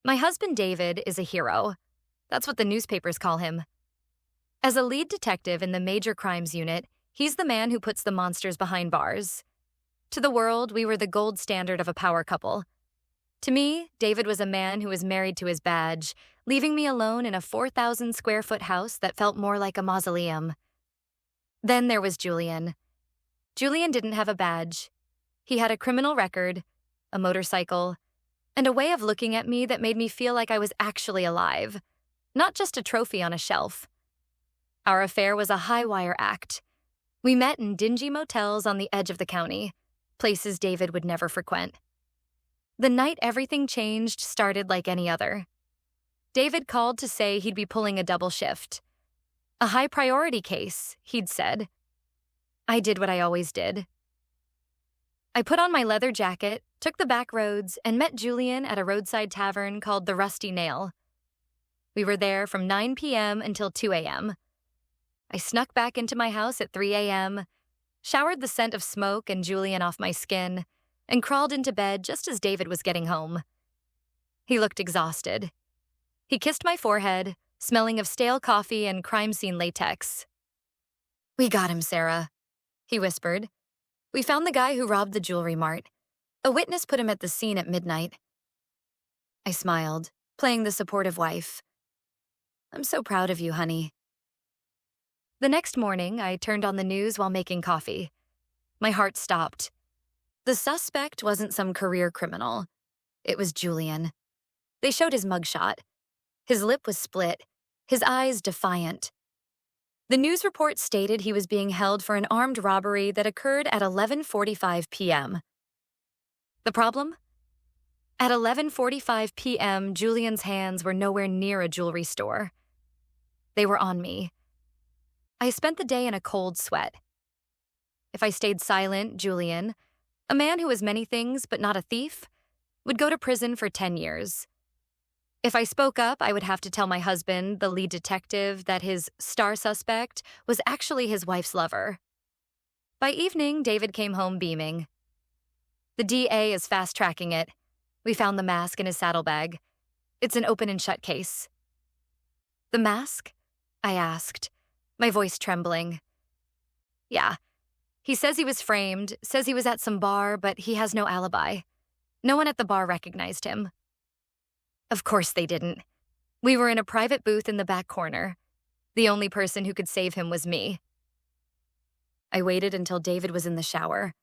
My husband David is a hero. That's what the newspapers call him. As a lead detective in the Major Crimes Unit, he's the man who puts the monsters behind bars. To the world, we were the gold standard of a power couple. To me, David was a man who was married to his badge, leaving me alone in a 4,000-square-foot house that felt more like a mausoleum. Then there was Julian. Julian didn't have a badge. He had a criminal record, a motorcycle, and a way of looking at me that made me feel like I was actually alive, not just a trophy on a shelf. Our affair was a high-wire act. We met in dingy motels on the edge of the county, places David would never frequent. The night everything changed started like any other. David called to say he'd be pulling a double shift. A high-priority case, he'd said. I did what I always did. I put on my leather jacket, took the back roads, and met Julian at a roadside tavern called the Rusty Nail. We were there from 9 p.m. until 2 a.m. I snuck back into my house at 3 a.m., showered the scent of smoke and Julian off my skin, and crawled into bed just as David was getting home. He looked exhausted. He kissed my forehead, smelling of stale coffee and crime scene latex. "We got him, Sarah," he whispered. "We found the guy who robbed the jewelry mart. A witness put him at the scene at midnight." I smiled, playing the supportive wife. "I'm so proud of you, honey." The next morning, I turned on the news while making coffee. My heart stopped. The suspect wasn't some career criminal. It was Julian. They showed his mugshot. His lip was split, his eyes defiant. The news report stated he was being held for an armed robbery that occurred at 11:45 p.m. The problem? At 11:45 p.m., Julian's hands were nowhere near a jewelry store. They were on me. I spent the day in a cold sweat. If I stayed silent, Julian, a man who was many things but not a thief, would go to prison for 10 years. If I spoke up, I would have to tell my husband, the lead detective, that his star suspect was actually his wife's lover. By evening, David came home beaming. "The DA is fast-tracking it. We found the mask in his saddlebag. It's an open and shut case." "The mask?" I asked, my voice trembling. "Yeah. He says he was framed, says he was at some bar, but he has no alibi. No one at the bar recognized him." Of course they didn't. We were in a private booth in the back corner. The only person who could save him was me. I waited until David was in the shower.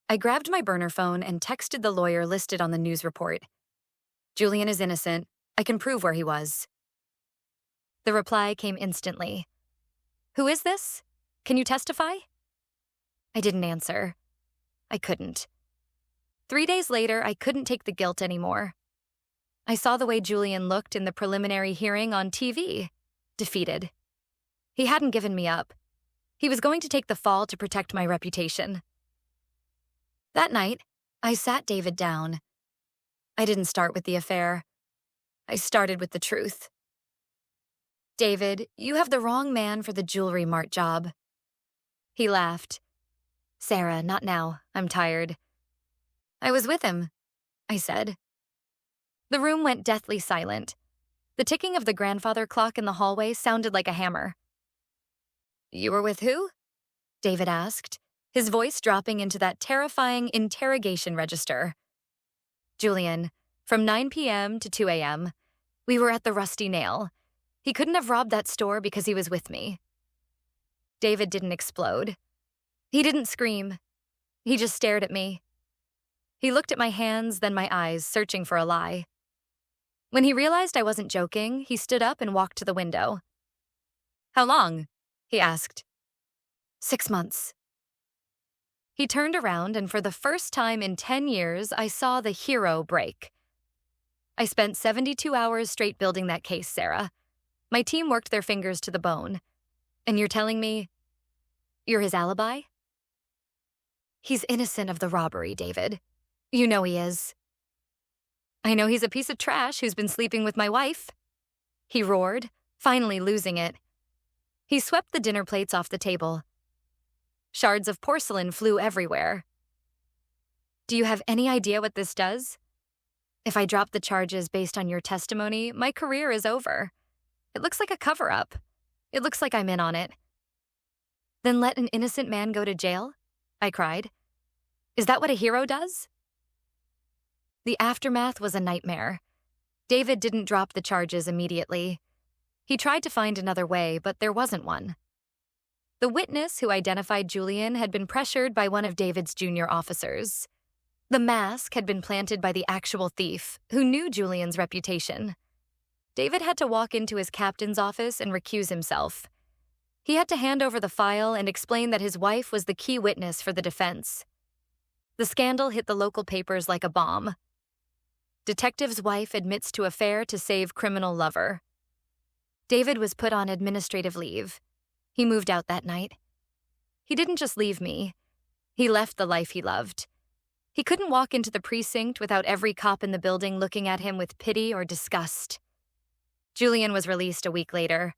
I grabbed my burner phone and texted the lawyer listed on the news report. "Julian is innocent. I can prove where he was." The reply came instantly. "Who is this? Can you testify?" I didn't answer. I couldn't. 3 days later, I couldn't take the guilt anymore. I saw the way Julian looked in the preliminary hearing on TV, defeated. He hadn't given me up. He was going to take the fall to protect my reputation. That night, I sat David down. I didn't start with the affair. I started with the truth. "David, you have the wrong man for the jewelry mart job." He laughed. "Sarah, not now. I'm tired." "I was with him," I said. The room went deathly silent. The ticking of the grandfather clock in the hallway sounded like a hammer. "You were with who?" David asked, his voice dropping into that terrifying interrogation register. "Julian, from 9 p.m. to 2 a.m., we were at the Rusty Nail. He couldn't have robbed that store because he was with me." David didn't explode. He didn't scream. He just stared at me. He looked at my hands, then my eyes, searching for a lie. When he realized I wasn't joking, he stood up and walked to the window. "How long?" he asked. 6 months. He turned around, and for the first time in 10 years, I saw the hero break. I spent 72 hours straight building that case, Sarah. My team worked their fingers to the bone. And you're telling me you're his alibi? He's innocent of the robbery, David. You know he is. I know he's a piece of trash who's been sleeping with my wife. He roared, finally losing it. He swept the dinner plates off the table. Shards of porcelain flew everywhere. "Do you have any idea what this does?" If I drop the charges based on your testimony, my career is over. It looks like a cover-up. It looks like I'm in on it. Then let an innocent man go to jail? I cried. Is that what a hero does? The aftermath was a nightmare. David didn't drop the charges immediately. He tried to find another way, but there wasn't one. The witness who identified Julian had been pressured by one of David's junior officers. The mask had been planted by the actual thief, who knew Julian's reputation. David had to walk into his captain's office and recuse himself. He had to hand over the file and explain that his wife was the key witness for the defense. The scandal hit the local papers like a bomb. Detective's wife admits to affair to save criminal lover. David was put on administrative leave. He moved out that night. He didn't just leave me. He left the life he loved. He couldn't walk into the precinct without every cop in the building looking at him with pity or disgust. Julian was released a week later.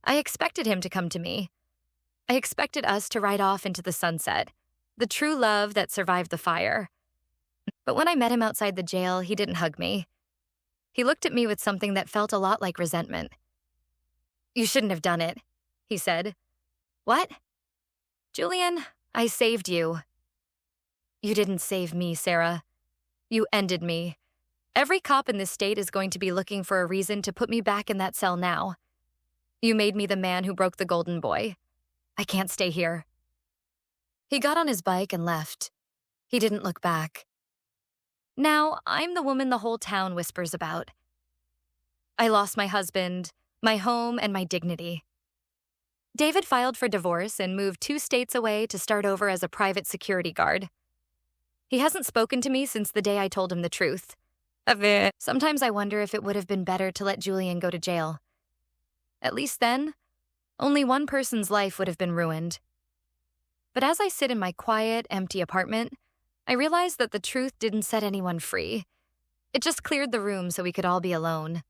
I expected him to come to me. I expected us to ride off into the sunset, the true love that survived the fire. But when I met him outside the jail, he didn't hug me. He looked at me with something that felt a lot like resentment. "You shouldn't have done it," he said. "What?" "Julian, I saved you." "You didn't save me, Sarah. You ended me. Every cop in this state is going to be looking for a reason to put me back in that cell now. You made me the man who broke the golden boy. I can't stay here." He got on his bike and left. He didn't look back. Now, I'm the woman the whole town whispers about. I lost my husband, my home, and my dignity. David filed for divorce and moved 2 states away to start over as a private security guard. He hasn't spoken to me since the day I told him the truth. Sometimes I wonder if it would have been better to let Julian go to jail. At least then, only one person's life would have been ruined. But as I sit in my quiet, empty apartment, I realize that the truth didn't set anyone free. It just cleared the room so we could all be alone.